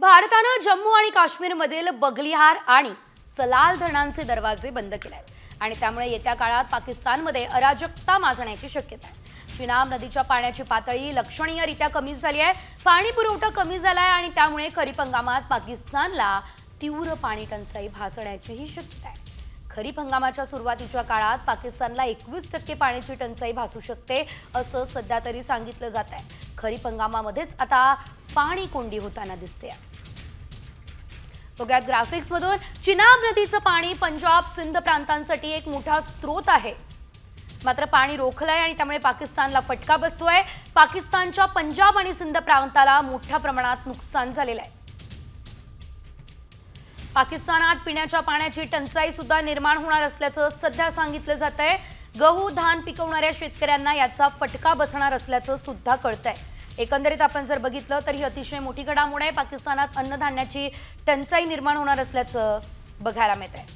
भारतानं जम्मू आणि काश्मीरमधील बगलिहार आणि सलाल धरणांचे दरवाजे बंद केले आहेत आणि त्यामुळे येत्या काळात पाकिस्तानमध्ये अराजकता माजण्याची शक्यता आहे। चिनाब नदीच्या पाण्याची पातळी लक्षणीयरित्या कमी झाली आहे। पाणी पुरवठा कमी झाला आहे आणि त्यामुळे खरीप हंगामात पाकिस्तानला तीव्र पाणी टंचाई भासण्याचीही शक्यता आहे। खरीप हंगामाच्या सुरुवातीच्या काळात पाकिस्तानला 21% पाण्याची टंचाई भासू शकते असं सध्या तरी सांगितलं जात आहे। खरीप हंगामामध्येच आता पाणी कोंडी होताना दिसते। बघूयात ग्राफिक्स मधून चिनाब नदीचं पाणी पंजाब सिंध प्रांतांसाठी एक मोठा स्रोत आहे, मात्र पाणी रोखलंय आणि त्यामुळे पाकिस्तानला फटका बसतोय। पाकिस्तानच्या पंजाब आणि सिंध प्रांताला मोठ्या प्रमाणात नुकसान झालेलं आहे। पाकिस्तानात पिण्याच्या पाण्याची टंचाई सुद्धा निर्माण होणार असल्याचं सध्या सांगितलं जातंय। गहू धान पिकवणाऱ्या शेतकऱ्यांना याचा फटका बसणार असल्याचं सुद्धा कळतंय। एकंदरीत आपण जर बघितलं तर ही अतिशय मोठी घडामोड आहे। पाकिस्तानात अन्नधान्याची टंचाई निर्माण होणार असल्याचं बघायला मिळतंय।